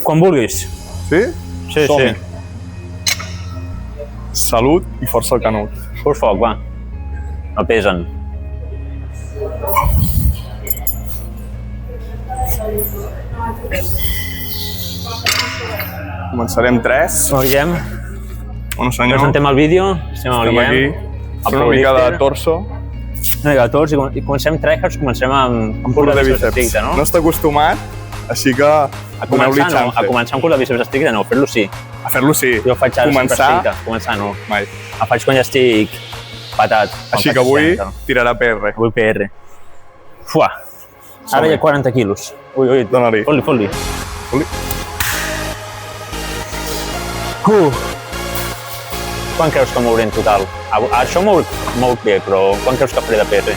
Quan vulguis. Sí? Sí, Som-hi. sí. Salut i força al Canut. Fos foc, va. No pesen. Començarem 3. No veiem. Bueno, senyor, Presentem el vídeo. Estem estem aquí. Fem una mica de torso. Una mica de torso i comencem tryhards, comencem amb Curt de bíceps. estricte, no? No està acostumat, així que doneu-li A xance. començar amb curt de bíceps estricte, no, fer-lo sí. A fer-lo sí. Jo faig ara Començar, estricte, començar no. mai. El faig quan ja estic patat. Així que avui tirarà PR. Avui PR. Fuà. Ara hi ha 40 quilos. Ui, ui, Dóna-li. fot-li, fot-li. Fot-li. Quan creus que mouré en total? Això mou bé, però quan creus que faré de PR?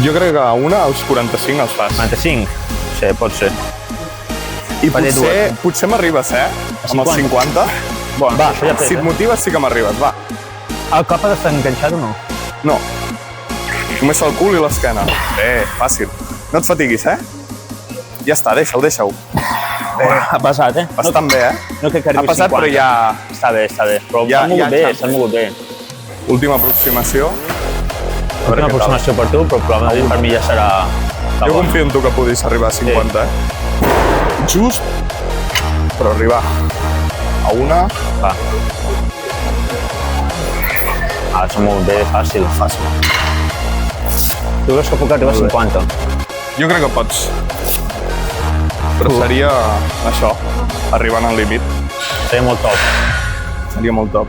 Jo crec que a una als 45 els fas. 45? Sí, pot ser. I faré potser m'arribes, Amb els 50. Bon, Va, això ja si et motives sí que m'arribes, va. El cap ha d'estar enganxat o no? No. Només el cul i l'esquena. Bé, fàcil. No et fatiguis, Ja està, deixa-ho. Ha passat, Bastant bé, No crec que arribi Ha passat, 50. però ja... Està bé. Però Ja- s'han mogut ja bé, xance. s'han mogut bé. Última aproximació. Una aproximació per tu, però probablement per mi ja serà... Jo confio en tu que puguis arribar a 50, Just per arribar a una... Va. S'han mogut bé, fàcil. Tu creus que puc arribar a 50? Jo crec que pots. Però seria això, arribant al límit. Seria molt top. Seria molt top.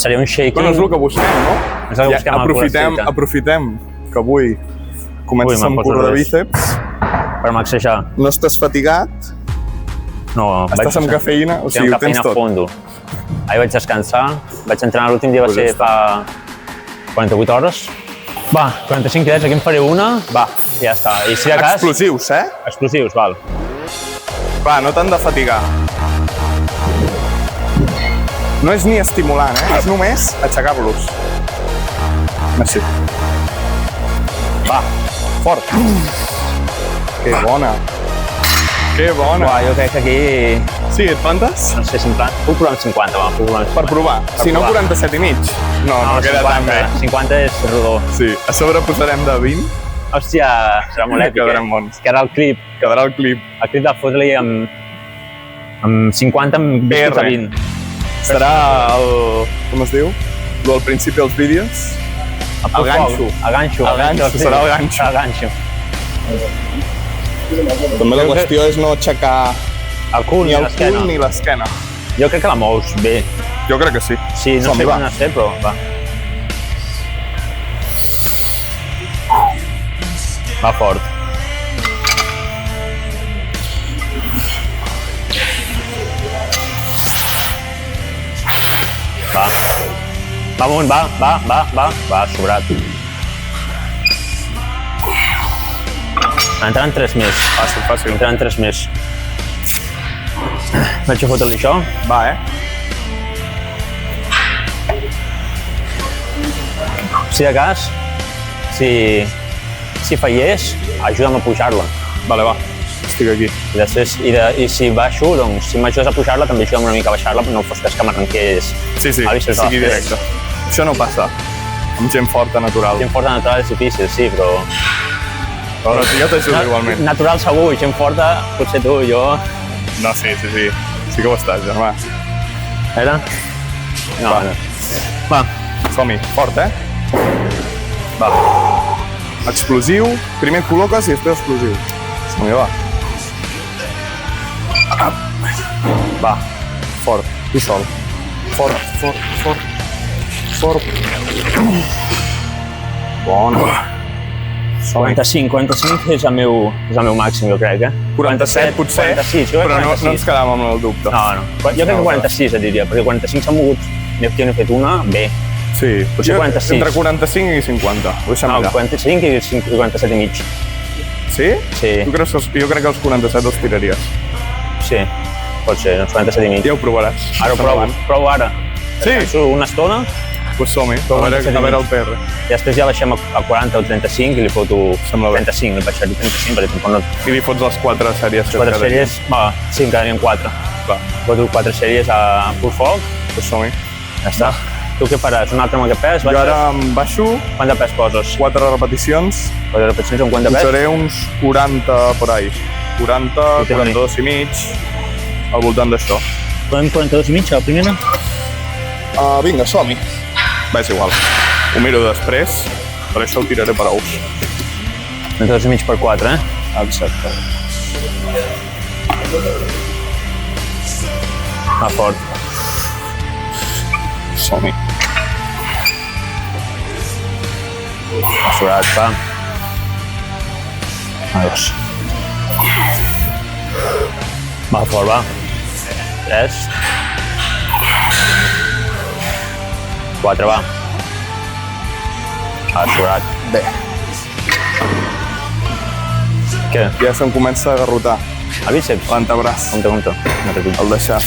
Seria un shaking. Bueno, és el que busquem, no? És el que busquem al cul estricte. Aprofitem que avui comences Ui, amb me'n poso curt de res. bíceps, Per maxejar. no estàs fatigat, No, estàs amb cafeïna, o Sí, amb sigui, ho tens cafeïna a tot. fondo. Ahir vaig descansar, vaig entrenar l'últim dia, va Pues ser ja fa 48 hores. Va, 45 quilets, aquí em faré una. Va, i ja està. I si de cas... Explosius, Explosius, val. Va, no t'han de fatigar. No és ni estimulant, és només aixecar-los. Així. Va, fort. Que bona. Que bona. Uah, jo crec que aquí... Sí, et plantes? No sé si em plan... Puc provar amb 50, va, puc provar amb 50. Per provar. Si no, 47 i mig. No queda tan bé. 50 és rodó. Sí, a sobre posarem de 20. Hòstia, serà molt èpic, Quedarem bons. Quedarà el clip. Quedarà el clip. El clip de fotre-li amb 50 amb PR. de 20. Serà el... com es diu? Lo al principi dels vídeos? El ganxo. El ganxo. El ganxo, serà el ganxo. El ganxo. També la qüestió és no aixecar El cul ni ni el l'esquena. cul ni l'esquena. Jo crec que la mous bé. Jo crec que sí. Sí, no Som-hi, sé va. quan has fet, però va. Va fort. Va. Va amunt, va, sobrat. Entraran 3 més. Fàcil, fàcil. Entraran 3 més. Vaig a fotre-li això. Va, Si de cas, si fallés, ajuda'm a pujar-la. Vale, va. Estic aquí. I després, i si baixo, doncs, si m'ajudes a pujar-la, també ajuda'm una mica a baixar-la, però no fos cas que m'arrenqués Sí, a bíceps de sigui les peres. directe. Això no passa. Amb gent forta, natural. Gent forta natural és difícil, sí, però... Però jo t'ajudo igualment. Natural segur, gent forta, potser tu, jo... No, sí. Sí que ho estàs, germà. Era? No, Va. no. Va, Som-hi. Fort, va. Explosiu. Primer et col·loques i després explosiu. Som-hi, va. Va. Fort. Tu sol. Fort. Bona. Som-hi. 45 és el meu màxim, jo crec, 47 potser, 46, jo crec però no 46. ens quedàvem amb el dubte. No. Jo crec que 46 et diria, perquè 45 s'ha mogut. Jo n'he fet una, bé. Sí, Potser 46. Entre 45 i 50. Ho deixem No, allà. 45 i 47 i mig. Sí? Sí. Tu creus que jo crec que els 47 els tiraries. Sí, pot ser, uns 47 i mig. Ja ho provaràs. Ara ho provo ara. Sí? Descanso una estona Pues som-hi, a veure el PR. I després ja baixem a 40 o 35 i li foto 35, li baixaré 35 perquè tampoc no... I li fots les 4 sèries. 4 sèries, sí, en quedarien 4. Foto 4 sèries a full foc. Pues som-hi. Ja està. Tu què faràs? Un altre amb aquest pes? Jo ara em baixo. Quant de pes poses? 4 repeticions. 4 repeticions amb quant de pes? Posaré uns 40 por ahí. 40, 42 i mig, al voltant d'això. Podem 42 i mig a la primera? Vinga, som-hi. Va, és igual. Ho miro després, per això ho tiraré per ous. 42 i mig per 4, eh? Exacte. Va fort. Som-hi. Assurat, va. Adiós. Va fort, va. 3. 4, va. Assurat. Bé. Què? Ja se'm comença a garrotar. A bíceps? L'antebraç. Compte. No repic. El deixar.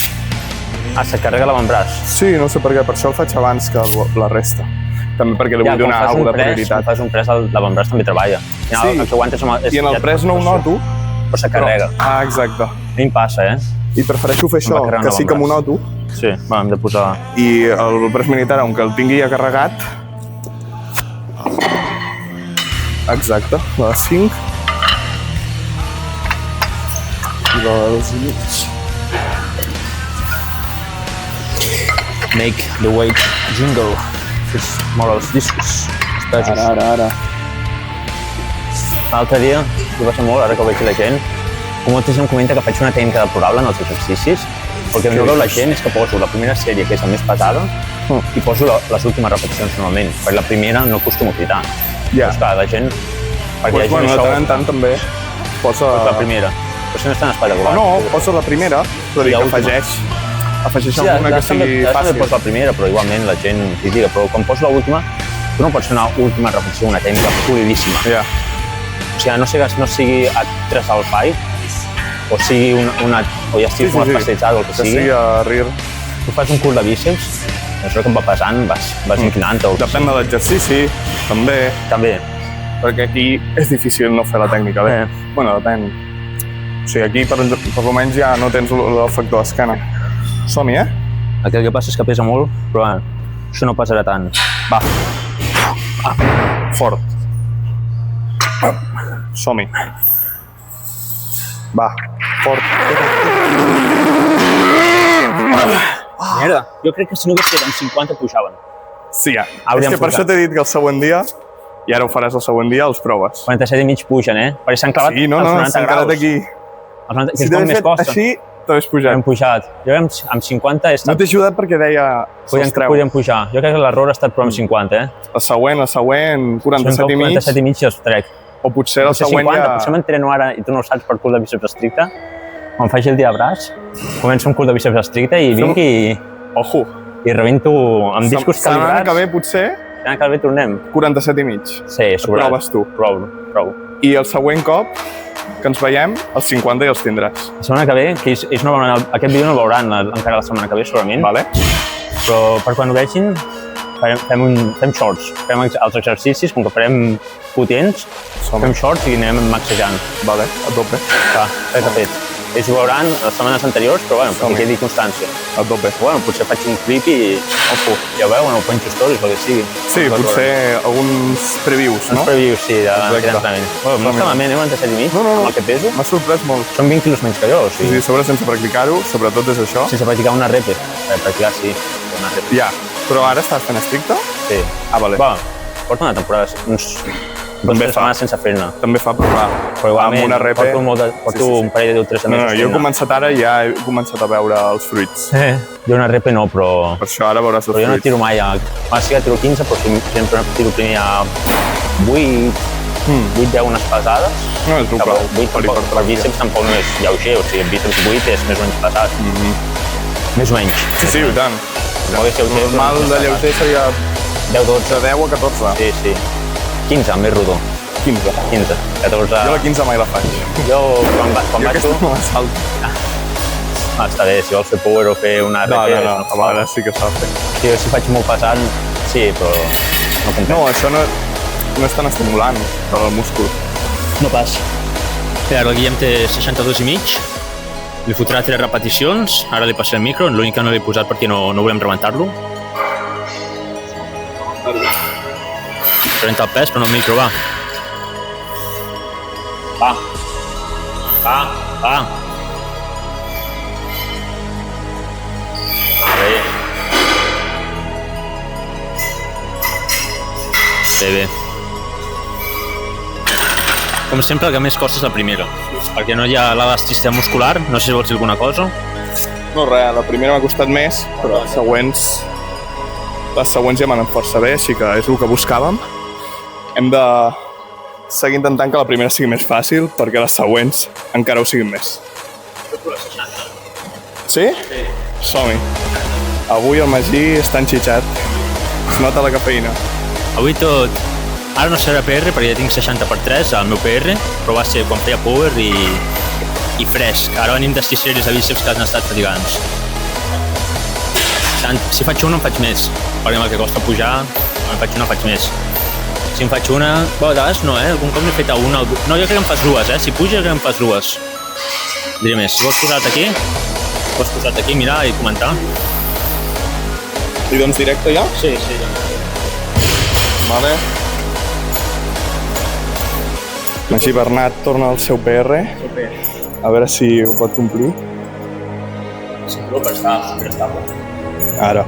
Se carrega l'avantbraç. Sí, no sé per què, per això el faig abans que la resta. També perquè li vull donar alguna de prioritat. Quan fas un pres, l'avantbraç també treballa. Sí, i en el pres no ho noto. Però se carrega. Exacte. A mi em passa, eh? I prefereixo fer això, que sí que m'ho noto. Sí, hem de posar... I el pres militar, aunque el tingui ja carregat... Exacte, la de 5. I la de 2 i mig. Make the weight jingle. És molt els discos. Ara. L'altre dia, ho passa molt, ara que ho veig la gent, molta gent comenta que faig una tècnica deplorable en els exercicis, perquè no veu la gent és que poso la primera sèrie, que és la més pesada, i poso les últimes repeticions normalment, perquè la primera no acostumo a cridar. Ja. Doncs clar, la gent... Pues bueno, de tant en tant també posa... La primera. Però si no és tan espectacular. No, posa la primera, però dic que afegeix alguna que sigui fàcil. També poso la primera, però igualment la gent critica. Però quan poso l'última, tu no pots fer una última repetició, una tècnica polidíssima. Ja. O sigui, no sigui a 3 al five, o sigui o ja estiguis molt especialitzat o el que sigui. Que sigui a RIR. Tu fas un curs de bíceps, això que em va pesant, vas inclinant-te. Depèn de l'exercici, també. També. Perquè aquí és difícil no fer la tècnica bé. Bueno, depèn. O sigui, aquí per almenys ja no tens el factor escana. Som-hi, eh? Aquí el que passa és que pesa molt, però això no passarà tant. Va. Fort. Som-hi. Va, fort. Merda, jo crec que si no hagués fet amb 50 pujaven. Sí, ja. És que per això t'he dit que el següent dia, i ara ho faràs el següent dia, els proves. 47 i mig pugen, eh? Perquè s'han clavat als 90 graus. S'han quedat aquí. Si t'hagués fet així, t'hagués pujat. Hem pujat. Jo amb 50 he estat... No t'he ajudat perquè deia... Podríem pujar. Jo crec que l'error ha estat però amb 50, eh? El següent, 47 i mig. 47 i mig i els trec. O potser el següent 50, ja... Potser m'entreno ara i tu no ho saps per cul de bíceps estricte. Quan faig el dia de braç, començo un cul de bíceps estricte i vinc i... Ojo! I rebento amb discos calibrats. Setmana que ve, potser... Setmana que ve tornem. 47 i mig. Sí, sobrat. Proves tu. Provo. I el següent cop que ens veiem, els 50 ja els tindràs. La setmana que ve, que ells no veuran, aquest vídeo no el veuran encara la setmana que ve, segurament. Vale. Però per quan ho vegin, fem shorts. Fem els exercicis, com que farem potents, fem shorts i anirem maxejant. Vale, a tope. Clar, fet. Ells ho veuran les setmanes anteriors, però bueno, perquè quedi constància. A tope. Bueno, potser faig un clip i ja ho veuen, o penjo stories, el que sigui. Sí, potser alguns previews, no? Uns previews, sí, d'entrenament. Bueno, no està malament, 47 i mig, amb el que peso. M'ha sorprès molt. Són 20 quilos menys que jo, o sigui... Sí, sobre sense practicar-ho, sobretot és això. Sense practicar una repe. Practicar, sí, una repe. Ja, però ara estàs fent estricte? Sí. Vale. Va, porto una temporada, uns 2 setmanes sense fer-ne. També fa provar. Però igualment, porto un parell de 3 mesos. No, jo he començat ara i ja he començat a veure els fruits. Jo una repe no, però... Per això ara veuràs els fruits. Però jo no tiro mai sí que tiro 15, però sempre tiro primer a 8-10 unes pesades. No, és un prou. 8 per bíceps tampoc no és lleuger, o sigui, bíceps 8 és més o menys pesat. Més o menys. Sí, i tant. Normal de lleuger seria 10-12. 10 o 14. Sí. 15, més rodó. 15. 14... Jo la 15 mai la faig. Jo, quan vaig... aquesta no la salto. Està bé, si vols fer power o fer una repe... No, a vegades sí que s'ha de fer. Sí, jo si faig molt pesant, sí, però no compensa. No, això no és tan estimulant per al múscul. No pas. Bé, ara el Guillem té 62 i mig, li fotrà 3 repeticions, ara li passaré el micro, l'únic que no l'he posat perquè no volem rebentar-lo. Rebenta el pes, però no el micro, va. Va. Bé. Com sempre, el que més costa és la primera, perquè no hi ha l'elasticitat muscular. No sé si vols dir alguna cosa. No, res, la primera m'ha costat més, però les següents ja m'han anat força bé, així que és el que buscàvem. Hem de seguir intentant que la primera sigui més fàcil, perquè les següents encara ho siguin més. Sí? Sí. Som-hi. Avui el Magí està enxitxat. Es nota la cafeïna. Avui tot... Ara no serà PR perquè ja tinc 60/3 al meu PR, però va ser quan feia power i fresc. Ara venim d'estir sèries de bíceps que han estat fatigants. Si faig una, en faig més, perquè amb el que costa pujar, quan en faig una, faig més. Si en faig una... Bé, de vegades no, algun cop n'he fet una o dues. No, jo crec que en fas dues, Si puja, crec que en fas dues. Diré més, si vols posar-te aquí, mirar i comentar. I doncs directe ja? Sí. Vale. Magí Bernat torna al seu PR. A veure si ho pot complir. Sempre per estar estable. Ara.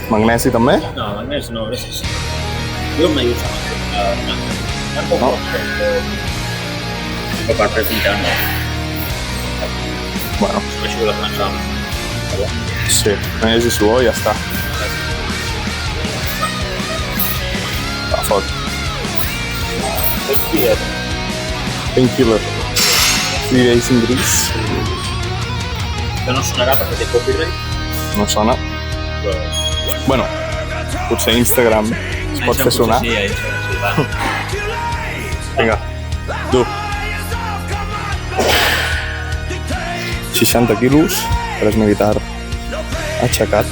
Magnesi també? No, magnesi no, gràcies. Jo m'he usat. No. Però per presentar no. Bueno. Això ho defensam. Sí, magnesi i suor i ja està. Va, fot. Painkiller. 3 days in Greece. Que no sonarà perquè té copyright. No sona. Bueno, potser Instagram es pot fer sonar. Sí, va. Vinga, du. 60 quilos, pres militar aixecat.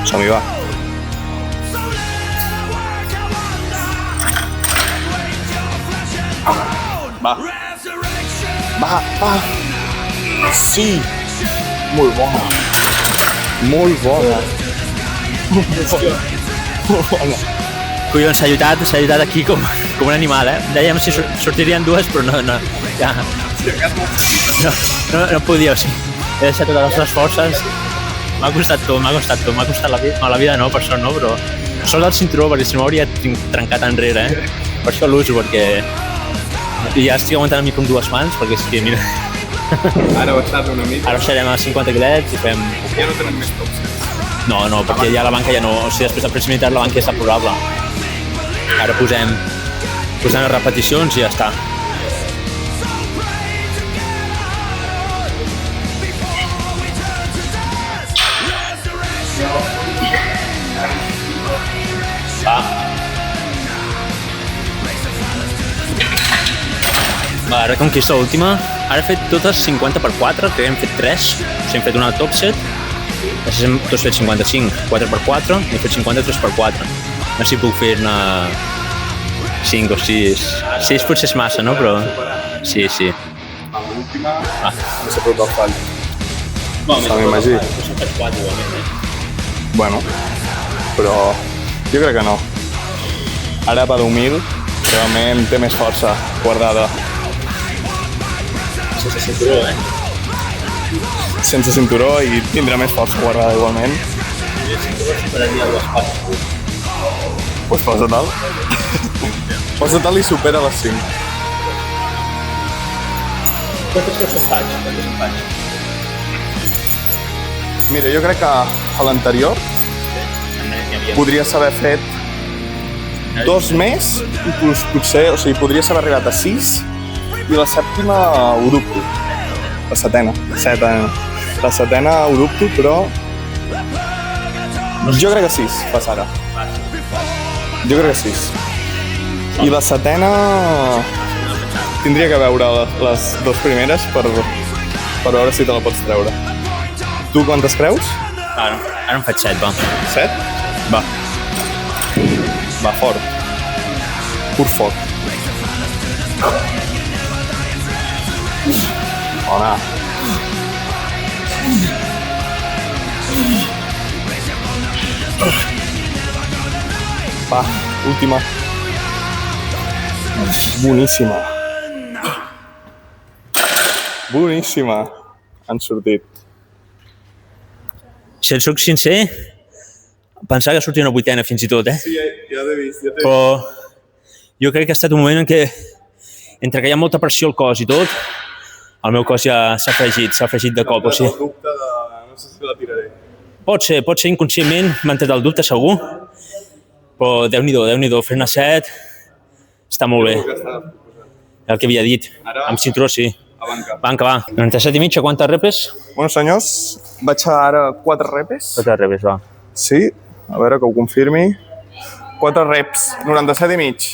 Som-hi, va. Va. Sí. Molt bona. Molt bona. Collons, s'ha lluitat aquí com un animal, Dèiem si sortirien dues, però no, ja. No podia, o sigui, he deixat totes les meves forces. M'ha costat la vida no, per això no, però sol del cinturó, perquè si no m'hauria trencat enrere, Per això l'uso, perquè ja estic aguantant el micro amb 2 mans, perquè és que, mira... Ara baixat una mica. Ara baixarem a 50 quilets i fem... Ja no tenen més tops. No, perquè ja la banca ja no... O sigui, després de pressa militar la banca ja està probable. Ara posem les repeticions i ja està. Va, ara com que és l'última, ara he fet totes 50/4, crec que hem fet 3. O sigui, hem fet una top set, després hem tots fet 55, 4/4, i hem fet 50, 3/4. No sé si puc fer-ne 5 o 6. 6 potser és massa, no? Però sí. L'última, no sé tot el fall. Se m'imagí. Potser faig 4 igualment, Bueno, però jo crec que no. Ara per humil, realment té més força guardada. Sense cinturó, Sense cinturó i tindrà més força guardada igualment. I el cinturó superaria 2 parts. Doncs posa-te'l. Posa-te'l i supera les 5. Quantes coses faig? Mira, jo crec que a l'anterior podries haver fet 2 més, inclús potser, o sigui, podries haver arribat a 6 i la sèptima ho dubto. La setena. La setena ho dubto, però jo crec que 6 fas ara. Jo crec que 6. I la setena tindria que veure les 2 primeres per per veure si te la pots treure. Tu quantes creus? Ara em faig 7, va. 7? Va. Va, fort. Pur foc. Bona. Va, última. Boníssima. Boníssima. Han sortit. Si et soc sincer, pensava que sortia una 8ena fins i tot, Sí, ja t'he vist, Però jo crec que ha estat un moment en què, entre que hi ha molta pressió al cos i tot, el meu cos ja s'ha fregit de cop. O sigui, El dubte de... no sé si la tiraré. pot ser inconscientment, m'ha entrat el dubte segur, però Déu-n'hi-do, fer una 7 està molt bé. El que havia dit, amb cinturó sí. A banca. Banca, va. 97 i mig, a quantes repes? Bueno, senyors, vaig a ara 4 repes. 4 repes, va. Sí, a veure que ho confirmi. 4 reps, 97 i mig.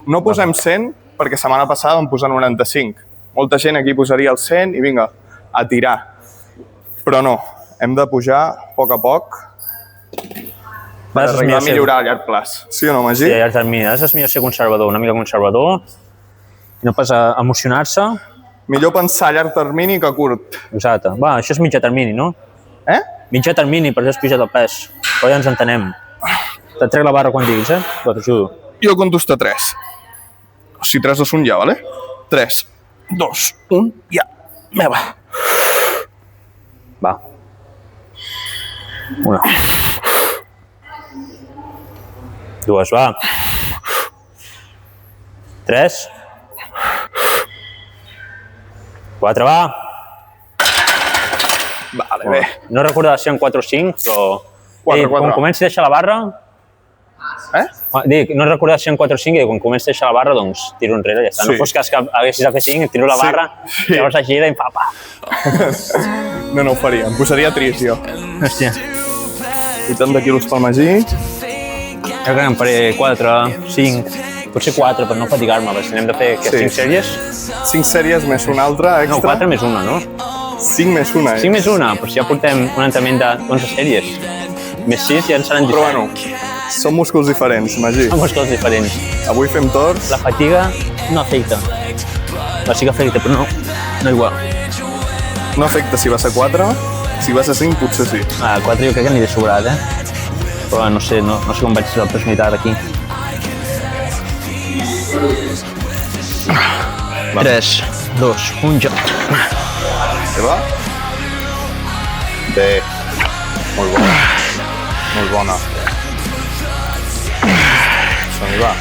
No posem 100 perquè setmana passada vam posar 95. Molta gent aquí posaria el 100 i vinga, a tirar. Però no, hem de pujar a poc per arribar a millorar a llarg plaç. Sí o no, Magí? Sí, a llarg termini. És millor ser conservador, una mica conservador, i no pas emocionar-se. Millor pensar a llarg termini que a curt. Exacte. Va, això és mitjà termini, no? Mitjà termini, per això has pujat el pes. Però ja ens entenem. Te'n trec la barra quan diguis, Va, t'ajudo. Jo conto hasta 3. O sigui, 3, 2, 1, ja, vale? 3, 2, 1, ja. Meva. Va. Una. Dues, va. 3. 4, va. Vale, bé. No recordava si eren 4 o 5, però... 4. Quan comenci a deixar la barra... Dic, no recordava si eren 4 o 5 i quan comenci a deixar la barra, doncs tiro enrere i ja està. No fos cas que haguessis a fer 5, tiro la barra, llavors la gira i em fa pa. No ho faria. Em posaria trist, jo. Hòstia. 80 quilos pel Magí. Jo crec que em faré 4, 5, potser 4 per no fatigar-me, perquè si anem de fer 5 sèries... 5 sèries més una altra extra. No, 4 més una, no? 5 més una, 5 més una, però si ja portem un entrenament d'11 sèries. Més 6 ja en seran 17. Però bueno, són músculs diferents, Magí. Són músculs diferents. Avui fem torns. La fatiga no afecta. No, sí que afecta, però no igual. No afecta si vas a 4, si vas a 5 potser sí. 4 jo crec que aniré sobrat, Però no sé com vaig la personalitat aquí. 3, 2, 1, ja. Què va? Bé. Molt bona. Molt bona. Som-hi, va.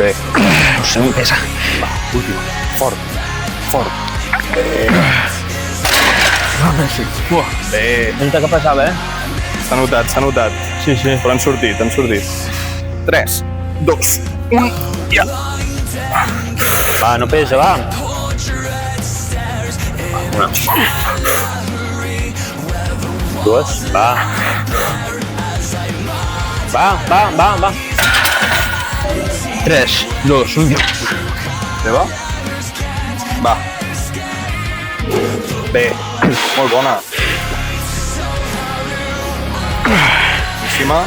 Bé. No sé, no em pesa. Va, última. Fort. Fort. Bé. Bé. És que pesava, S'ha notat. Sí. Però han sortit. 3, 2, 1, ja. Va, no pesa, va. Una. 2, va. Va. 3, 2, 1, ja. Bé, va? Va. Bé. Molt bona. Boníssima.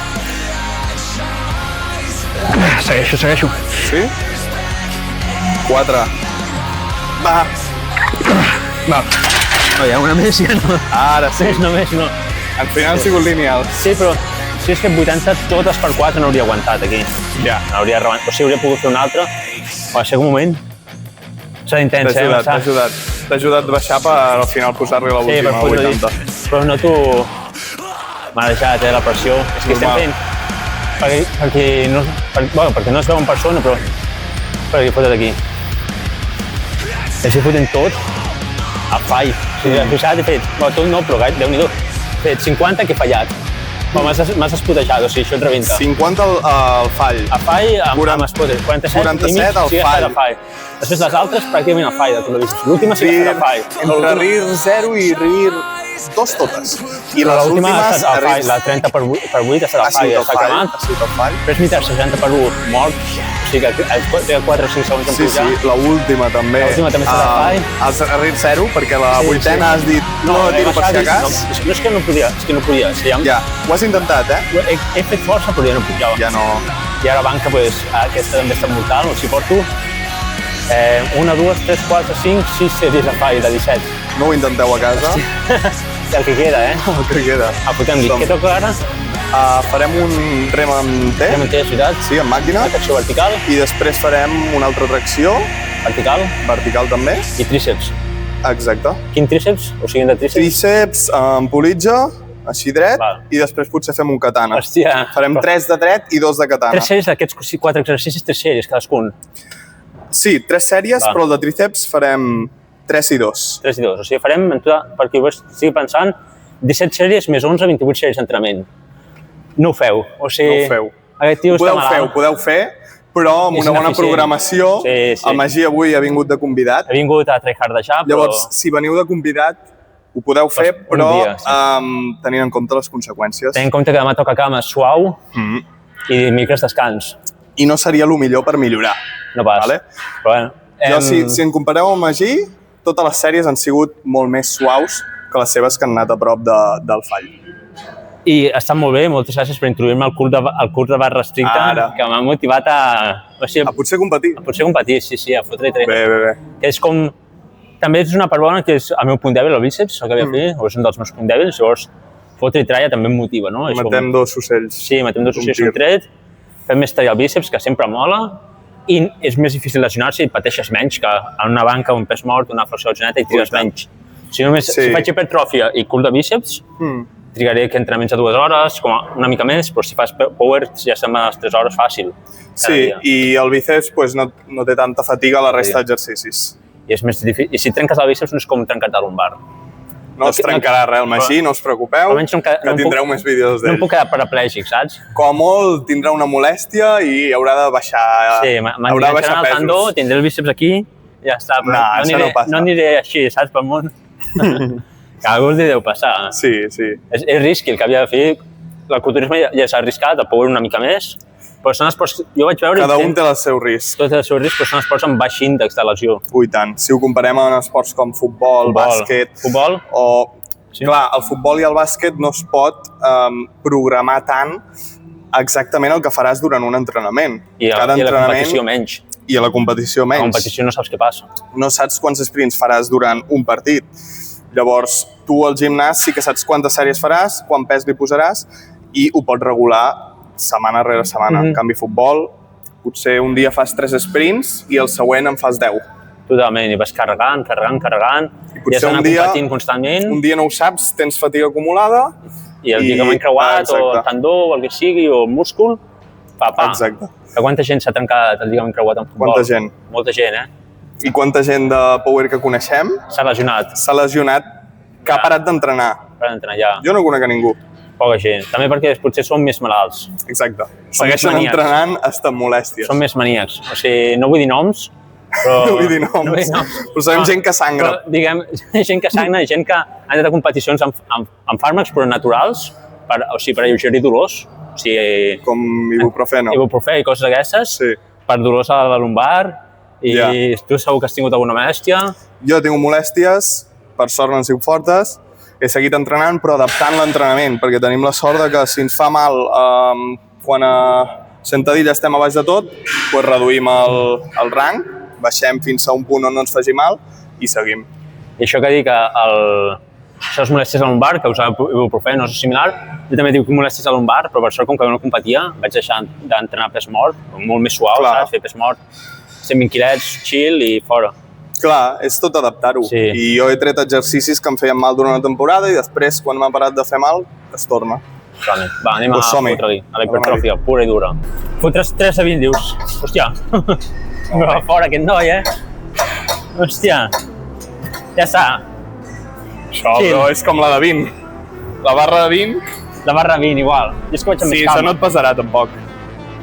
Segueixo. Sí? 4. Va. No, hi ha una més, ja no. Ara sí. Només no. Al final han sigut lineals. Sí, però si és que 80 totes per 4 no hauria aguantat aquí. Ja. Hauria hauria pogut fer una altra, però va ser un moment... S'ha d'intens, T'ha ajudat a baixar per al final posar-li la última 80. Però noto... M'ha deixat, la pressió. És que estem fent... Perquè no es veu en persona, però... Perquè fota't aquí. Estic fotent tot a fall. O sigui, he fet... Tot no, però Déu-n'hi-do. He fet 50 que he fallat. Però m'has espotejat, o sigui, això et rebenta. 50 al fall. A fall amb spotter. 47 al fall. Després les altres pràcticament a fall, de tot l'he vist. L'última sí que ha estat a fall. Entre RIR 0 i RIR 2 totes. I Però les l'última ha últimes... estat el fall, la 30x8 ha estat el fall, ja està cremant. Ha sigut el fall. Però és veritat, 60x1 mort, o sigui que té 4 o 5 segons en Sí, pujar. sí, l'última també. L'última també ha estat el fall. Has arribat 0, perquè la vuitena has dit no tiro per si a cas. No, és que no podia, o sigui, Ja, ho has intentat, he fet força però ja no pujava. Ja no... I ara banca, doncs, aquesta també està mortal, o sigui, porto 1, 2, 3, 4, 5, 6 sèries de fall de 17. No ho intenteu a casa. El que queda, El que queda. Apuntem dit. Què toca ara? Farem un rem amb T. Rem amb T, ciutat. Sí, amb màquina. Tracció vertical. I després farem una altra tracció. Vertical. Vertical també. I tríceps. Exacte. Quin tríceps? O sigui, de tríceps? Tríceps amb politja, així dret, Val. i després potser fem un katana. Hòstia. Farem 3 de dret i 2 de katana. 3 sèries d'aquests 4 exercicis, 3 sèries cadascun. Sí, 3 sèries, Val. però el de tríceps farem 3 i 2. 3 i 2. O sigui, farem, en total, perquè ho estigui pensant, 17 sèries més 11, 28 sèries d'entrenament. No ho feu. O sigui, No ho feu. Aquest tio està malalt. Ho podeu fer, però amb És una bona ineficient. programació. Sí, sí. El Magí avui ha vingut de convidat. He vingut a tryhardejar, però... Llavors, si veniu de convidat, ho podeu fer, Un però dia, sí. tenint en compte les conseqüències. Tenint en compte que demà toca cama suau i micros descans. I no seria el millor per millorar. No pas. Vale? Però bueno, Jo, si en compareu amb Magí, totes les sèries han sigut molt més suaus que les seves que han anat a prop del fall. I està molt bé, moltes gràcies per introduir-me al curs de barra estricta, Ara. que m'ha motivat a... O sigui, Potser competir. potser competir, sí, a fotre i treure. Bé. Que és com... També és una part bona que és el meu punt dèbil, el bíceps, el que havia fet, o és un dels meus punts dèbils, llavors fotre i treia també em motiva, no? És Matem 2 ocells. Sí, matem 2 ocells tir. un tret, fem més treia al bíceps, que sempre mola, i és més difícil lesionar-se i pateixes menys que en una banca, un pes mort, una flexió de geneta i trigues menys. Si faig hipertròfia i curs de bíceps, trigaré que entrenaments de 2 hores, com una mica més, però si fas power ja se'n van les 3 hores fàcil. Sí, i el bíceps no té tanta fatiga a la resta d'exercicis. I és més difícil. I si trenques el bíceps no és com trencar-te el lumbar. No es trencarà res el Magí, no us preocupeu, Almenys que tindreu més vídeos No em d'ell. puc quedar paraplègic, saps? Com a molt tindrà una molèstia i haurà de baixar, Sí, haurà de baixar el tendó, pesos. tindré el bíceps aquí i ja està. Però això no passa. No aniré així, saps, pel món. Que algú li deu passar. Sí. És risky, el que havia de fer. L'ecoturisme ja s'ha arriscat, el power una mica més, però són esports... Jo vaig veure... Cada un té el seu risc. Tot el seu risc, però són esports amb baix índex de lesió. Ui, tant. Si ho comparem amb esports com futbol, bàsquet... Futbol? O... Sí. Clar, el futbol i el bàsquet no es pot programar tant exactament el que faràs durant un entrenament. I a la competició menys. I a la competició A la menys. competició no saps què passa. No saps quants sprints faràs durant un partit. Llavors, tu al gimnàs sí que saps quantes sèries faràs, quant pes li posaràs i ho pots regular setmana rere setmana. En canvi, futbol, potser un dia fas 3 sprints i el següent en fas 10. Totalment, i vas carregant. I I has potser d'anar competint constantment. un dia no ho saps, tens fatiga acumulada. I el lligament creuat, o el tendó, o el que sigui, o el múscul, pa. Exacte. Que quanta gent s'ha trencat el lligament creuat en futbol? Quanta gent? Molta gent, I quanta gent de power que coneixem S'ha lesionat. s'ha lesionat que ha parat d'entrenar. Per entrenar ja. Jo no conec a ningú. Poca gent. També perquè potser són més malalts. Exacte. Segueixen maníacs. entrenant hasta amb molèsties. Són més maníacs. O sigui, no vull dir noms, però... No vull dir noms. Però sabem gent que sangra. Però, diguem, gent que sangra, gent que ha anat a competicions amb fàrmacs però naturals, per alleugerir dolors. O sigui, Com ibuprofeno. ibuprofè i coses d'aquestes, Sí. per dolors a la lumbar, i tu segur que has tingut alguna molèstia. Jo he tingut molèsties, per sort no han sigut fortes, he seguit entrenant però adaptant l'entrenament, perquè tenim la sort de que si ens fa mal quan a sentadilla estem a baix de tot, doncs reduïm el rang, baixem fins a un punt on no ens faci mal i seguim. I això que dic que això és molèsties a lumbar, que usava ibuprofè, no és similar. Jo també dic molèsties a lumbar, però per sort, com que no competia, vaig deixar d'entrenar pes mort, molt més suau, saps? Fer pes mort, 120 quilets, chill i fora. Clar, és tot adaptar-ho. Sí. I jo he tret exercicis que em feien mal durant una temporada i després, quan m'ha parat de fer mal, es torna. Va, anem a fotre-li, a la hipertròfia, pura i dura. Fotres 3 a 20, dius. Hòstia, no va fora aquest noi, Hòstia, ja està. Això, però és com la de 20. La barra de 20... La barra 20, igual. Jo és que vaig amb més calma. Sí, això no et pesarà, tampoc.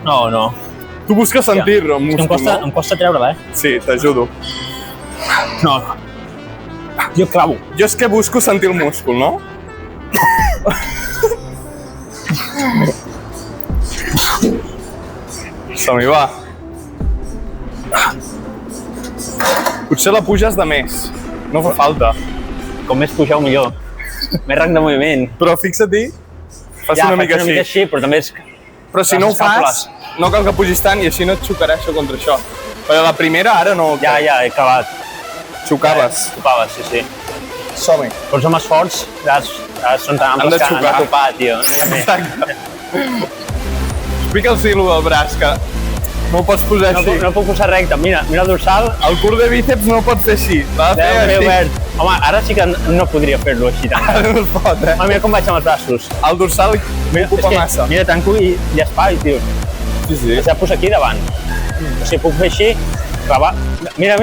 No. Tu busques sentir-ho amb múscul, no? Em costa treure-la, Sí, t'ajudo. No. Jo clavo. Jo és que busco sentir el múscul, no? Som-hi, va. Potser la puges de més. No fa falta. Com més pugeu, millor. Més rang de moviment. Però fixa-t'hi, fas una mica així. així, però també és... Però si no ho fas, no cal que pugis tant i així no et xocarà això contra això. Però la primera ara no... Ja, he clavat. Xocaves. Xocaves, sí. Som-hi. Però els homes forts són tan amples que han de topar, tio. No hi ha més. Exacte. Explica'ls-hi allò del braç, que no ho pots posar així. No puc posar recte. Mira el dorsal. El curt de bíceps no ho pots fer així. L'ha de fer així. Obert. Home, ara sí que no podria fer-lo així tant. Ara no es pot, Mira com vaig amb els braços. El dorsal ocupa massa. Mira, tanco i hi ha espai, tio. Sí. Ja poso aquí davant. O sigui, puc fer així, clavar... Mira,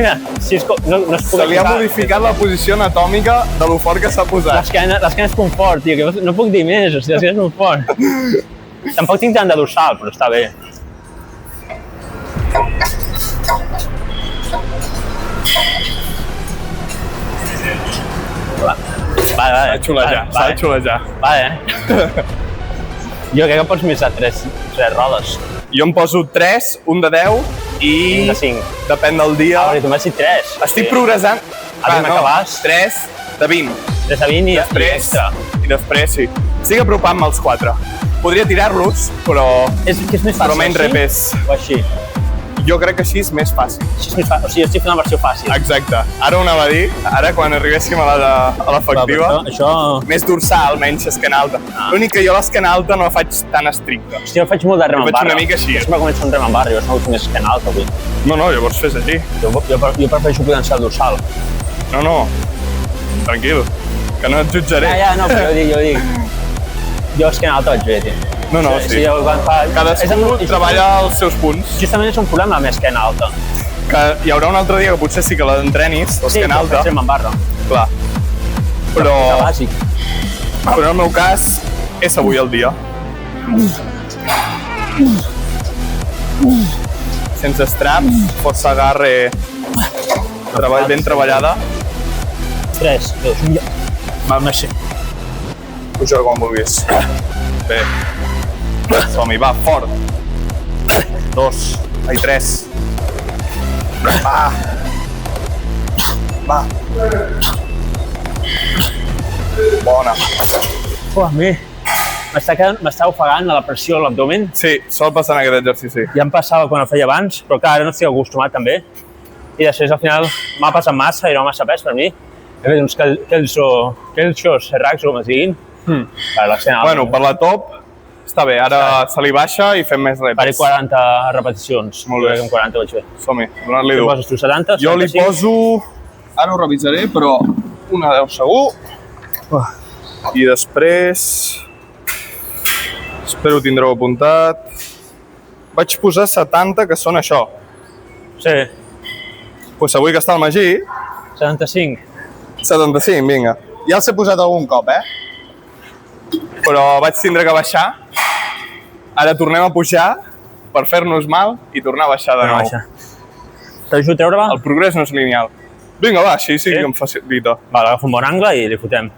si no es puc... Se li ha modificat la posició anatòmica de lo fort que s'ha posat. L'esquena és confort, tio, que no puc dir més, o sigui, l'esquena és molt fort. Tampoc tinc tant de dorsal, però està bé. Va. S'ha de xulejar. Jo crec que pots més de 3 rodes. Jo em poso 3, un de 10 i... Un de 5. Depèn del dia. Tu m'has dit 3. Estic progressant. No, 3 de 20. 3 de 20 i extra. I després, sí. Estic apropant-me als 4. Podria tirar-los, però... És més fàcil, menys repès. O així? Jo crec que així és més fàcil. Així és més fàcil. O sigui, estic fent la versió fàcil. Exacte. Ara ho anava a dir. Ara, quan arribéssim a l'efectiva, més dorsal, menys esquena alta. L'únic que jo l'esquena alta no la faig tan estricta. Hòstia, jo faig molt de rem en barra. Jo faig una mica així. Jo sempre començo amb rem en barra, jo no vull fer més esquena alta avui. No, llavors fes així. Jo prefereixo potenciar el dorsal. No. Tranquil, que no et jutjaré. No, però jo dic. Jo esquena alta vaig bé, tio. No, sí. Cadascú treballa els seus punts. Justament és un problema amb esquena alta. Que hi haurà un altre dia que potser sí que l'entrenis, l'esquena alta. Sí, però en barra. Clar. Però... És bàsic. Però en el meu cas, és avui el dia. Sense straps, força agarre, ben treballada. 3, 2, 1, ja. Va, merci. Puja com vulguis. Bé. Som-hi, va, fort. 3. Va. Bona. M'està ofegant a la pressió a l'abdomen. Sí, sol passar en aquest exercici. Ja em passava quan el feia abans, però clar, ara no estic acostumat també. I després al final m'ha passat massa i no massa pes per mi. He fet uns kelchos, serracs o com es diguin. Bueno, per la top està bé, ara se li baixa i fem més repes. Faré 40 repeticions. Molt bé. Amb 40 vaig bé. Som-hi, donar-li dur. Poses tu 70, 75? Jo li poso... Ara ho revisaré, però una 10 segur. I després... Espero ho tindreu apuntat. Vaig posar 70, que són això. Sí. Doncs avui que està el Magí... 75. 75, vinga. Ja els he posat algun cop, però vaig tindre que baixar. Ara tornem a pujar per fer-nos mal i tornar a baixar de nou. T'ajudo a treure-la? El progrés no és lineal. Vinga, va, sí, que em facilita. Va, agafo un bon angle i li fotem.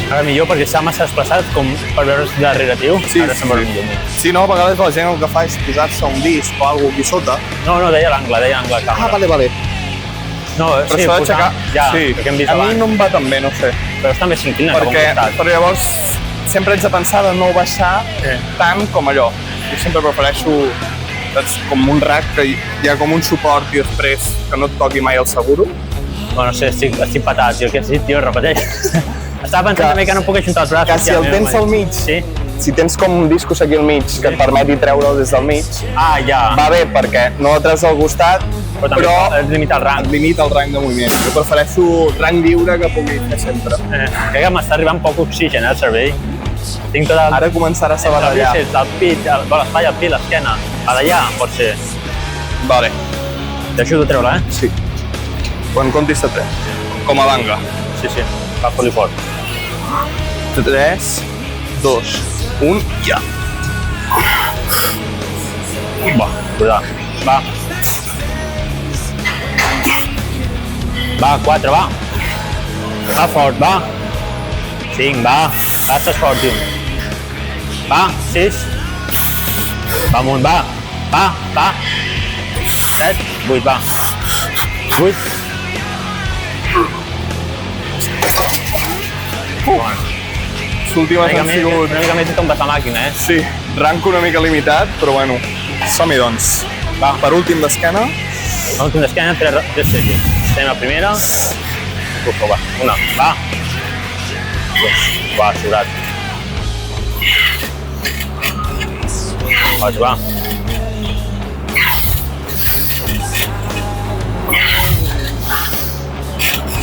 Ara millor perquè està massa desplaçat com per veure's darrere teu. Ara se'n veurà millor. Sí, no, a vegades la gent el que fa és posar-se un disc o alguna cosa aquí sota. No, deia l'angle de càmera. Vale. No, però s'ha d'aixecar. Ja, sí, perquè hem vist a abans. mi no em va tan bé, no sé. Però està més s'inclina cap a un costat. Però llavors sempre haig de pensar de no baixar tant com allò. Jo sempre prefereixo com un rack que hi ha com un suport i després que no et toqui mai el seguro. Bueno, no sé, estic patat, tio. Què has dit, tio? Repeteix. Estava pensant també que no puc ajuntar els braços. Que si el tens al mig, si tens com un discos aquí al mig que et permeti treure'l des del mig, va bé perquè no el treus al costat, però et limita el rang. Et limita el rang de moviment. Jo prefereixo rang lliure que pugui fer sempre. Crec que m'està arribant poc oxigen al cervell. Tinc tot el... Ara començaràs a barallar. El pit, l'espatlla, el pit, l'esquena. A d'allà, pot ser. Vale. T'ajudo a treure-la, Sí. Quan comptis a 3. Com a banga. Sí. Va fort i fort. 3, 2, 1, ja. Va, cuidado. Va. Va, 4, va. Va fort, va. 5, va. Va, estàs fort, tio. Va, 6. Va amunt, va. Va. 7, 8, va. 8. L'última han sigut... Una mica més de tombes la màquina, eh? Sí, rank una mica limitat, però bueno, som-hi doncs. Va. Per últim d'esquena. L'últim d'esquena, 3 sèries. Estem a primera. Va, una, va. 2, va, sobrat. 4, va.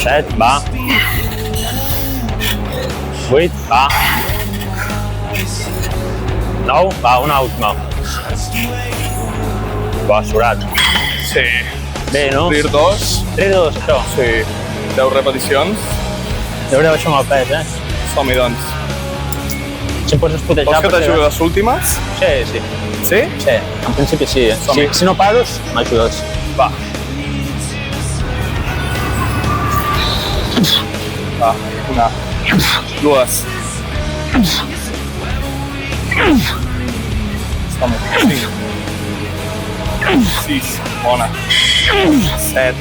7, va. 8, va. 9, va, una última. Va, sobrat. Sí. Bé, no? Tir 2. 3, 2, això. Sí. 10 repeticions. Hauré de baixar amb el pes, eh? Som-hi doncs. Si em pots espotejar... Vols que t'ajudi les últimes? Sí, sí. Sí? Sí, en principi sí. Si no paros, m'ajudes. Va. Va, una. 2. Som-hi. 5. 6. Bona. 7.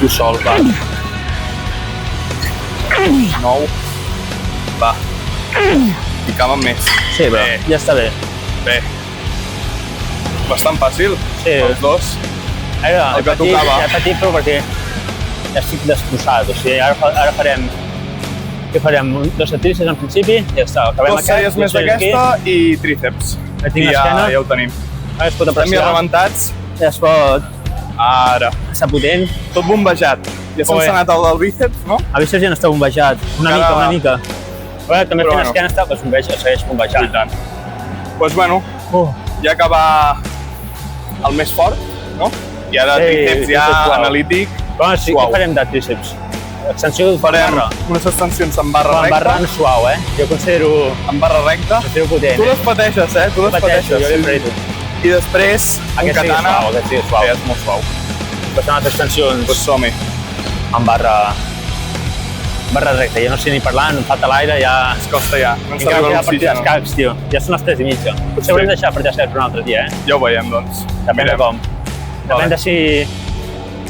Tu sol, va. 9. Va. Ficàvem més. Sí, però ja està bé. Bé. Bastant fàcil. Sí. Els dos. El que tocava. Ja petit, però perquè ja estic destrossat. O sigui, ara farem... Què farem? 2 tríceps en principi i ja està. 2 sèries més d'aquesta i tríceps. I ja ho tenim. Ara es pot Estem ja rebentats. Ja es pot... Ara. Està potent. Tot bombejat. Ja se'ns ha anat el del bíceps, no? El bíceps ja no està bombejat. Una mica. Bueno, també fent esquena està, però segueix bombejat. I tant. Doncs bueno, ja acaba el més fort, no? I ara tríceps ja analític. Bueno, sí, què farem de tríceps? Extensió farem unes extensions amb barra recta. Amb barra suau, eh? Jo considero... Amb barra recta. Considero potent. Tu les pateixes, eh? Tu les pateixes. Jo l'he preto. I després, un katana. Aquest sí és suau. Sí, és molt suau. Passem les extensions... Doncs som-hi. Amb barra recta. Ja no sé ni parlar, em falta l'aire, ja... Es costa ja. No ens arriba l'oxigen. l'oxigen. Escacs, tio. Ja són les 3:30. Potser haurem de deixar per escacs un altre dia, eh? Ja ho veiem, doncs. Depèn de com. Depèn de si...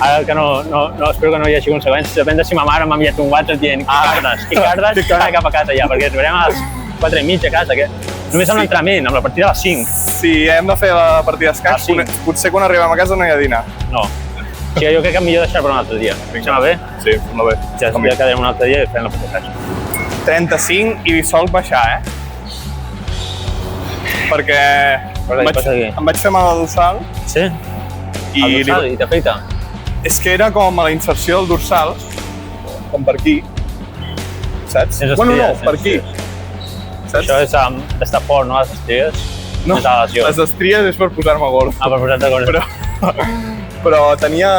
Ara que no, espero que no hi hagi conseqüències, depèn de si ma mare m'ha enviat un WhatsApp dient que cardes, cap a casa ja, perquè arribarem a les 4:30 a casa, que només amb l'entrenament, amb la partida a les 5. Sí, hem de fer la partida d'escacs, potser quan arribem a casa no hi ha dinar. No. O sigui, jo crec que millor deixar per un altre dia. Sembla bé? Sí, sembla bé. Ja quedarem un altre dia i farem la partida d'escacs. 35 i sol baixar, eh? Perquè em vaig fer mal al dorsal. Sí? Al dorsal i t'afecta? És que era com a la inserció del dorsal, com per aquí, saps? Bueno, no, per aquí. Això és d'estar fort, no? Les estries? No, les estries és per posar-me gord. Per posar-te gord. Però tenia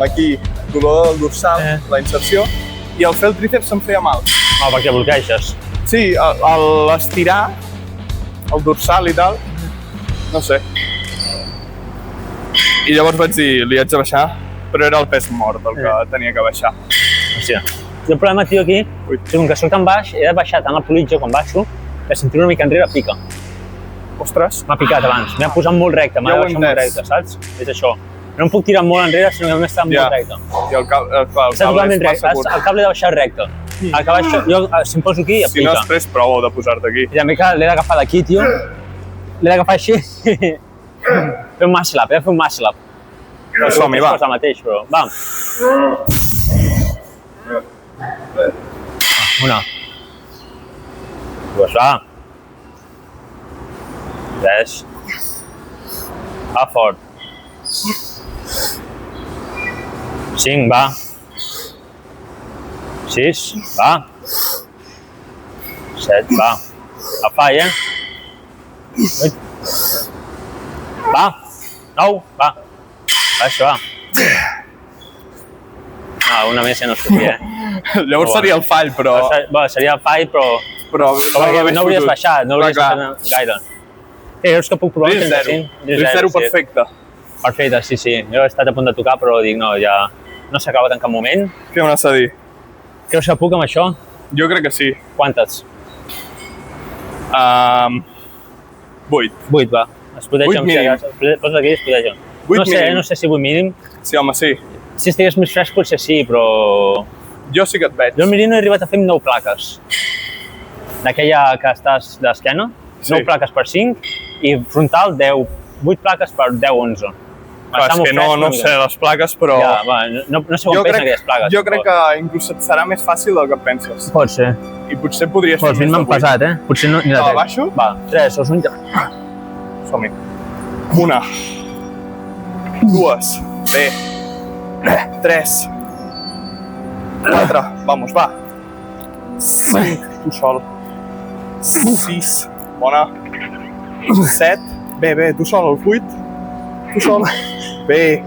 aquí dolor del dorsal, la inserció, i al fer el tríceps se'm feia mal. Perquè bloqueixes. Sí, a l'estirar el dorsal i tal, no sé. I llavors vaig dir, li haig de baixar, però era el pes mort el que tenia que baixar. Hòstia. El problema, tio, aquí, com que soc tan baix, he de baixar tant el politge quan baixo, que sentir una mica enrere pica. Ostres. M'ha picat abans, m'ha posat molt recte, m'ha deixat molt recte, saps? És això. No em puc tirar molt enrere, sinó que només està molt recte. I el cable és massa curt. El cable he de baixar recte. El que baixo, jo, si em poso aquí, em pica. Si no, després prova de posar-te aquí. I també que l'he d'agafar d'aquí, tio. L'he d'agafar així. Fer un muscle-up, fer un muscle-up. Som-hi, va. És el mateix, però... Va. Una. 2, va. 3. Va fort. 5, va. 6, va. 7, va. A falla. 8. Va. 9, va. Això, va. Una més ja no sortia, Llavors seria el fall, però... Seria el fall, però... Però no hauries baixat, no hauries baixat gaire. Creus que puc provar? Risc 0. Risc 0 perfecte. Perfecte, sí. Jo he estat a punt de tocar, però dic, no, ja no s'ha acabat en cap moment. Què m'has de dir? Creus que puc amb això? Jo crec que sí. Quantes? 8. 8, va. Es proteja 8 mínim. Posa aquí i es proteja. 8 mínim. No sé si 8 mínim. Sí, home, sí. Si estigués més fresc potser sí, però... Jo sí que et veig. Jo al Merino he arribat a fer amb 9 plaques. D'aquella que estàs d'esquena, Sí. 9 plaques per 5 i frontal 10, 8 plaques per 10, 11. Clar, és que no sé les plaques, però... Ja, va, no sé com pesen aquelles plaques. Jo crec que inclús et serà més fàcil del que et penses. Pot ser. I potser podries fer Pots més dir-me de 8. pesat, Potser no... Ah, baixo? Va, 3, els ulls... Som-hi. 1. 2. Bé. 3. 4. Vamos, va. 5. Tu sol. 6. Bona. 7. Bé, tu sol, el 8. Tu sol. Bé.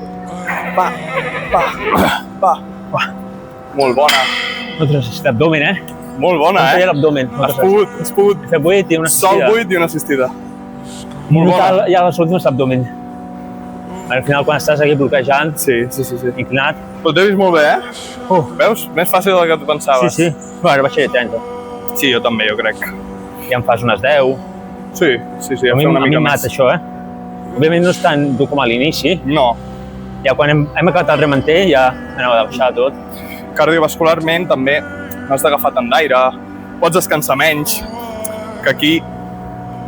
Va. Molt bona. Ostres, l'abdomen, Molt bona, feia l'abdomen. Has pogut He fet 8 i una sol assistida. 8 i una assistida. Molt bona. Ja les últimes l'abdomen. Al final, quan estàs aquí bloquejant, Sí. inclinat... Però t'he vist molt bé, Veus? Més fàcil del que tu pensaves. Sí. Bueno, baixaré 30. Sí, jo també, jo crec. Ja em fas unes 10. Sí, A mi una mica m'ha més. això, Òbviament no és tan dur com a l'inici. No. Ja quan hem acabat el rementer ja anava de baixar tot. Cardiovascularment també no has d'agafar tant d'aire, pots descansar menys, que aquí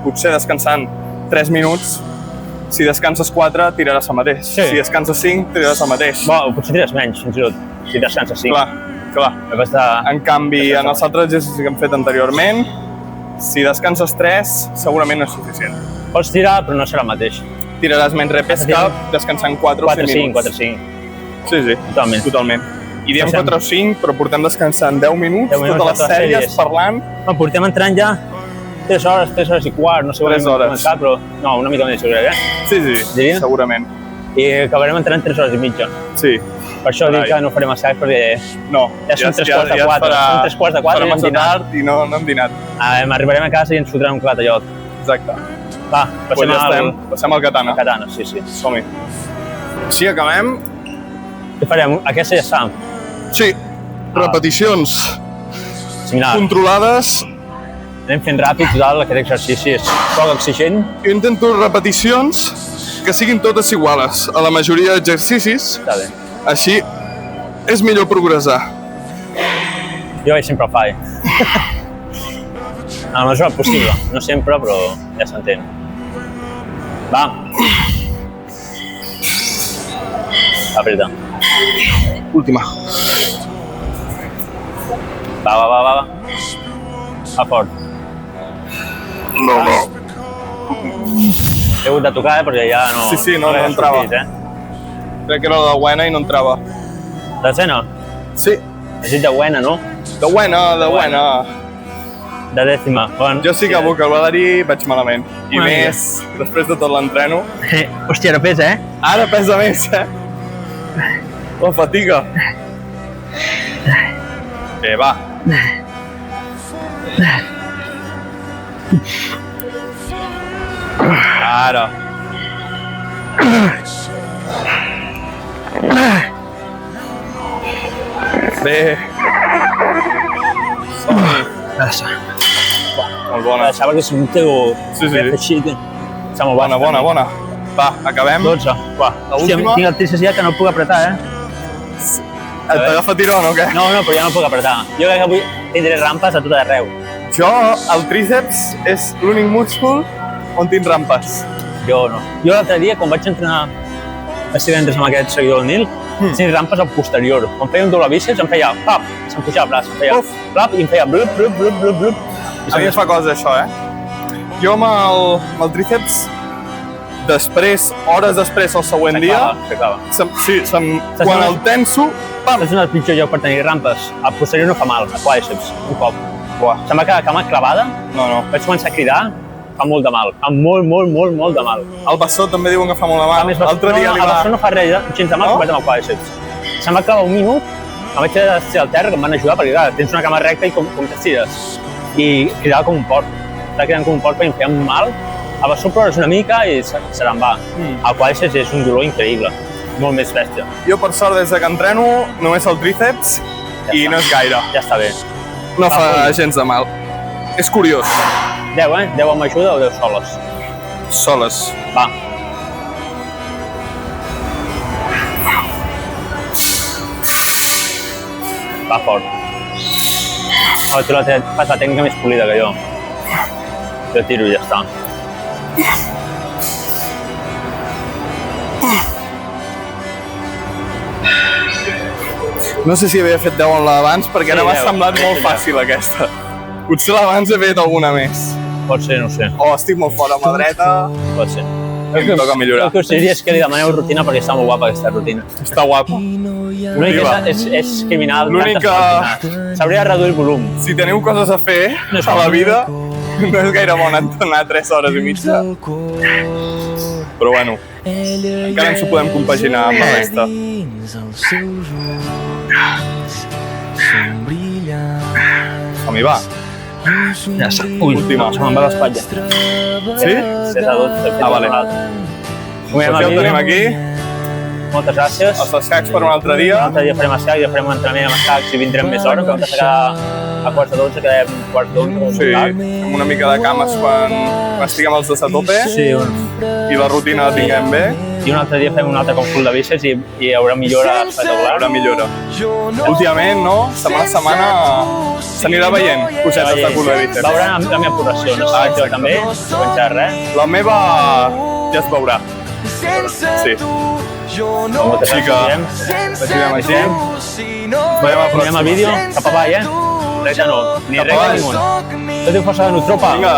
potser descansant 3 minuts, si descanses 4 tiraràs el mateix, Sí. si descanses 5 tiraràs el mateix. Bueno, potser tires menys, fins i tot, si descanses 5. Clar. Has de... En canvi, en els altres exercicis que hem fet anteriorment, si descanses 3, segurament no és suficient. Pots tirar, però no serà el mateix. Tiraràs menys repes Has de que tirar descansant 4 o 5 minuts. 4-5. Sí. Totalment. I diem Passem. 4 o 5, però portem descansant 10 minuts, 10 minuts totes les totes les sèries, sèries. parlant. No, portem entrant ja 3 hores i quart, no sé 3 hores. començar, però no, una mica més, jo crec, Sí, Diria? segurament. I acabarem entrant 3 hores i mitja. Sí. Per això dic que no farem escaig, perquè No, ja són 3 quarts de 4. Són 3 quarts de 4 farà i hem massa dinat. tard i no hem dinat. Arribarem a casa i ens fotrem un clatallot. Exacte. Va, Pues ja estem. Passem al katana. Katana, sí. Som-hi. Sí, acabem. Què farem? Aquesta ja està. Sí. Repeticions Similar. controlades. Anem fent ràpid, total, aquest exercici és poc exigent. Jo intento repeticions que siguin totes iguales a la majoria d'exercicis. Està bé. Així és millor progressar. Jo sempre ho faig. A la mesura possible. No sempre, però ja s'entén. Va. Apreta. Última. Va. Va fort. No. He hagut de tocar, perquè ja no... Sí, no veia entrava. sortit, Crec que era la de buena i no entrava. Desena? Sí. Has dit de buena, no? De buena. De dècima. Bon. Jo sí que a vocabulari vaig malament. I Una més, després de tot l'entreno. Hòstia, ara pesa, Ara pesa més, La fatiga. Bé, va. Ara. Bé. Som-hi. Molt bona. Deixava que si no teu... Sí. Està molt Bona. Va, acabem. 12. Va. Hòstia, última. tinc el tríceps ja que no puc apretar, Et t'agafa tirón o què? No, però ja no puc apretar. Jo crec que avui tindré rampes a tot arreu. Jo, el tríceps és l'únic múscul on tinc rampes. Jo no. Jo l'altre dia, quan vaig entrenar els divendres amb aquest seguidor del Nil, tenia rampes al posterior. Quan feia un doble bíceps, em feia pap, se'm pujava el braç, em feia plap i em feia blup. A mi es fa cosa, això, Jo amb el tríceps, hores després, el següent dia, S'acaba. quan el tenso, pam! És el pitjor lloc per tenir rampes. Al posterior no fa mal, a quàdriceps, un cop. Buah. Se'm va quedar la cama clavada, No. vaig començar a cridar, fa molt de mal. Fa molt de mal. El bastó també diuen que fa molt de mal. L'altre dia li el va... bastó no fa res, gens de mal, No? comparat amb el quàdriceps. Se'm va clavar un minut, em vaig haver d'estirar al terra, que em van ajudar, perquè clar, tens una cama recta i com t'estires. I cridava com un porc. Estava cridant com un porc perquè em feia un mal a sobre plores una mica i se n'en va. El quadríceps és un dolor increïble, molt més bèstia. Jo, per sort, des que entreno, només el tríceps i no és gaire. Ja està bé. No fa gens de mal. És curiós. 10, 10 amb ajuda o 10 soles? Soles. Va. Va fort. Tu fas la tècnica més polida que jo. Jo tiro i ja està. No sé si havia fet 10 en l'abans, perquè ara m'ha semblat molt fàcil aquesta. Potser l'abans he fet alguna més. Pot ser, no ho sé. O estic molt fort amb la dreta. Pot ser. Em toca millorar. El que us diria és que li demaneu rutina perquè està molt guapa aquesta rutina. Està guapa. L'únic és criminal. L'únic que... S'hauria de reduir el volum. Si teniu coses a fer a la vida, no és gaire bon entrenar 3 hores i mitja. Però bueno, encara ens ho podem compaginar amb la resta. Som-hi, va. Ja està. Ui, última. Se me'n va l'espatlla. Sí? 7 a 12. Ah, vale. Doncs ja el tenim aquí. Moltes gràcies. Els escacs per un altre dia. Un altre dia farem escacs, ja farem un entrenament amb escacs i vindrem més hora, que vam quedar a quarts de 12, quedem quarts de 11. Sí, amb una mica de cames quan estiguem els dos a tope. Sí, i la rutina la tinguem bé. I un altre dia fem un altre còmpul de bíceps i hi haurà millora espectacular. Hi haurà millora. Últimament, no? Setmana a setmana s'anirà veient cosetes de cul de bíceps. Veuran la meva progressió, no sé si jo també, no penjar res. La meva ja es veurà. Sí. Moltes gràcies, així. Veiem el vídeo, cap avall, Dreta no, ni recte ni amunt. Tot diu força de Nutropa. Vinga.